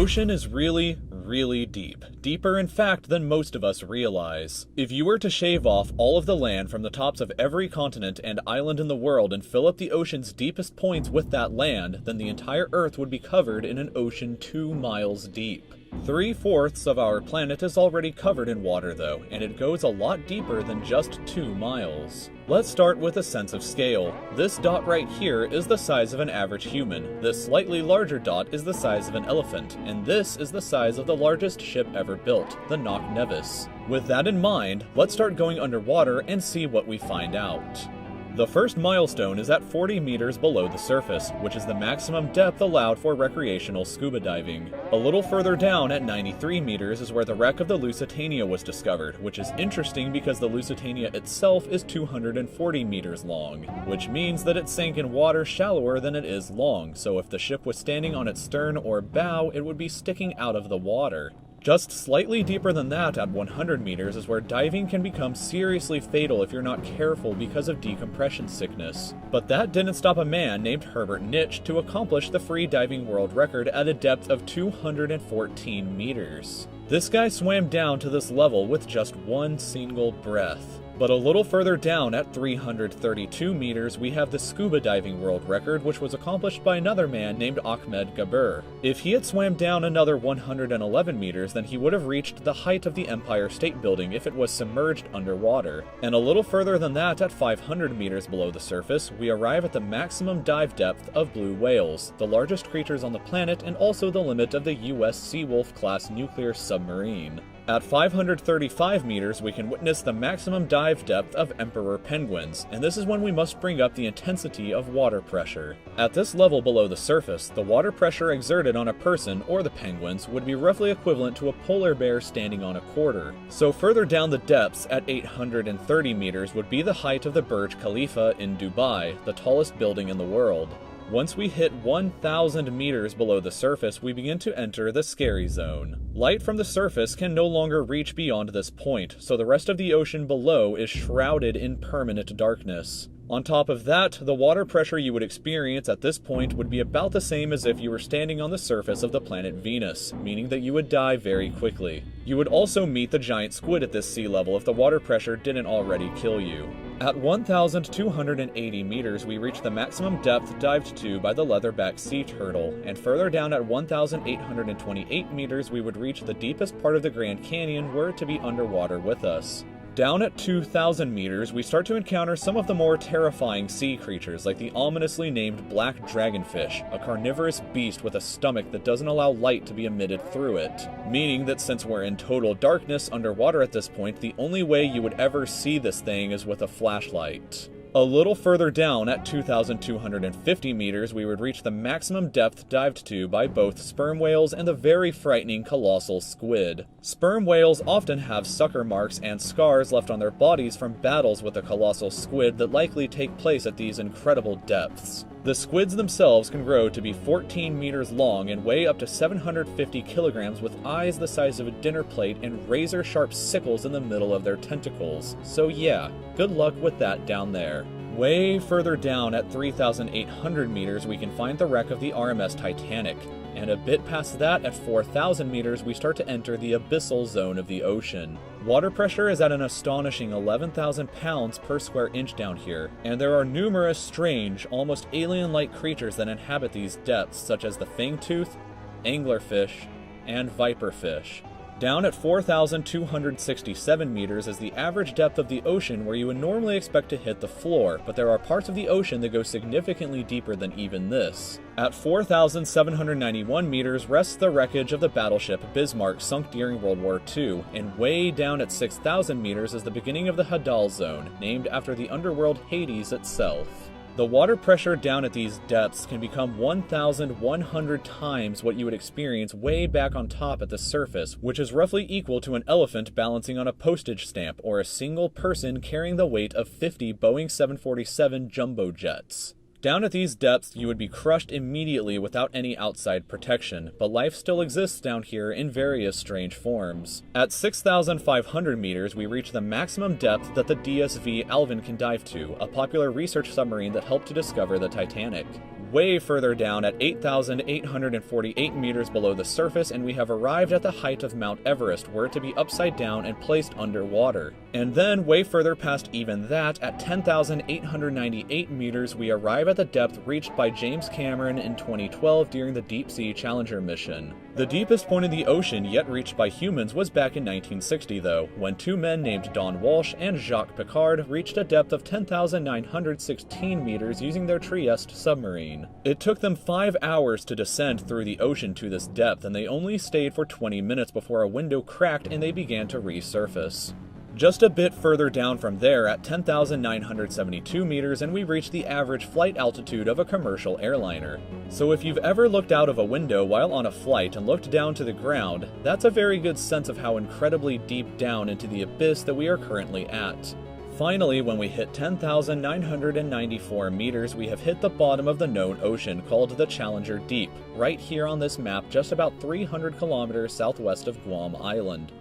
ocean is really, really deep. Deeper, in fact, than most of us realize. If you were to shave off all of the land from the tops of every continent and island in the world and fill up the ocean's deepest points with that land, then the entire Earth would be covered in an ocean 2 miles deep. 3/4 of our planet is already covered in water though, and it goes a lot deeper than just 2 miles. Let's start with a sense of scale. This dot right here is the size of an average human, this slightly larger dot is the size of an elephant, and this is the size of the largest ship ever built, the Knock Nevis. With that in mind, let's start going underwater and see what we find out. The first milestone is at 40 meters below the surface, which is the maximum depth allowed for recreational scuba diving. A little further down at 93 meters is where the wreck of the Lusitania was discovered, which is interesting because the Lusitania itself is 240 meters long, which means that it sank in water shallower than it is long, so if the ship was standing on its stern or bow, it would be sticking out of the water. Just slightly deeper than that at 100 meters is where diving can become seriously fatal if you're not careful because of decompression sickness. But that didn't stop a man named Herbert Nitsch to accomplish the free diving world record at a depth of 214 meters. This guy swam down to this level with just one single breath. But a little further down at 332 meters, we have the scuba diving world record, which was accomplished by another man named Ahmed Gabir. If he had swam down another 111 meters, then he would have reached the height of the Empire State Building if it was submerged underwater. And a little further than that, at 500 meters below the surface, we arrive at the maximum dive depth of blue whales, the largest creatures on the planet and also the limit of the US Seawolf class nuclear submarine. At 535 meters, we can witness the maximum dive depth of emperor penguins, and this is when we must bring up the intensity of water pressure. At this level below the surface, the water pressure exerted on a person, or the penguins, would be roughly equivalent to a polar bear standing on a quarter. So further down the depths, at 830 meters, would be the height of the Burj Khalifa in Dubai, the tallest building in the world. Once we hit 1,000 meters below the surface, we begin to enter the scary zone. Light from the surface can no longer reach beyond this point, so the rest of the ocean below is shrouded in permanent darkness. On top of that, the water pressure you would experience at this point would be about the same as if you were standing on the surface of the planet Venus, meaning that you would die very quickly. You would also meet the giant squid at this sea level if the water pressure didn't already kill you. At 1,280 meters, we reach the maximum depth dived to by the leatherback sea turtle, and further down at 1,828 meters, we would reach the deepest part of the Grand Canyon were it to be underwater with us. Down at 2,000 meters, we start to encounter some of the more terrifying sea creatures, like the ominously named black dragonfish, a carnivorous beast with a stomach that doesn't allow light to be emitted through it. Meaning that since we're in total darkness underwater at this point, the only way you would ever see this thing is with a flashlight. A little further down at 2,250 meters, we would reach the maximum depth dived to by both sperm whales and the very frightening colossal squid. Sperm whales often have sucker marks and scars left on their bodies from battles with the colossal squid that likely take place at these incredible depths. The squids themselves can grow to be 14 meters long and weigh up to 750 kilograms with eyes the size of a dinner plate and razor-sharp sickles in the middle of their tentacles. So yeah, good luck with that down there. Way further down at 3,800 meters, we can find the wreck of the RMS Titanic. And a bit past that, at 4,000 meters, we start to enter the abyssal zone of the ocean. Water pressure is at an astonishing 11,000 pounds per square inch down here, and there are numerous strange, almost alien-like creatures that inhabit these depths, such as the fangtooth, anglerfish, and viperfish. Down at 4,267 meters is the average depth of the ocean where you would normally expect to hit the floor, but there are parts of the ocean that go significantly deeper than even this. At 4,791 meters rests the wreckage of the battleship Bismarck sunk during World War II, and way down at 6,000 meters is the beginning of the Hadal Zone, named after the underworld Hades itself. The water pressure down at these depths can become 1,100 times what you would experience way back on top at the surface, which is roughly equal to an elephant balancing on a postage stamp or a single person carrying the weight of 50 Boeing 747 jumbo jets. Down at these depths, you would be crushed immediately without any outside protection, but life still exists down here in various strange forms. At 6,500 meters, we reach the maximum depth that the DSV Alvin can dive to, a popular research submarine that helped to discover the Titanic. way further down at 8,848 meters below the surface, and we have arrived at the height of Mount Everest, were it to be upside down and placed underwater. And then, way further past even that, at 10,898 meters, we arrive at the depth reached by James Cameron in 2012 during the Deep Sea Challenger mission. The deepest point in the ocean yet reached by humans was back in 1960, though, when two men named Don Walsh and Jacques Piccard reached a depth of 10,916 meters using their Trieste submarine. It took them 5 hours to descend through the ocean to this depth, and they only stayed for 20 minutes before a window cracked and they began to resurface. Just a bit further down from there, at 10,972 meters, and we reach the average flight altitude of a commercial airliner. So if you've ever looked out of a window while on a flight and looked down to the ground, that's a very good sense of how incredibly deep down into the abyss that we are currently at. Finally, when we hit 10,994 meters, we have hit the bottom of the known ocean called the Challenger Deep, right here on this map just about 300 kilometers southwest of Guam Island.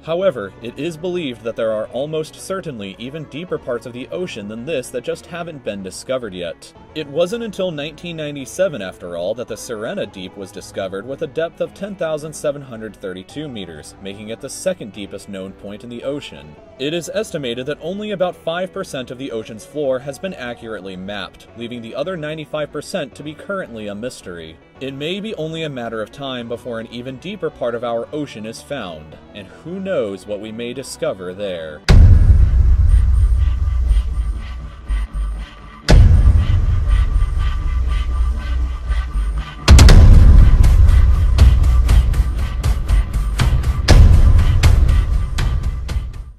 However, it is believed that there are almost certainly even deeper parts of the ocean than this that just haven't been discovered yet. It wasn't until 1997, after all, that the Sirena Deep was discovered with a depth of 10,732 meters, making it the second deepest known point in the ocean. It is estimated that only about 5% of the ocean's floor has been accurately mapped, leaving the other 95% to be currently a mystery. It may be only a matter of time before an even deeper part of our ocean is found, and who knows what we may discover there.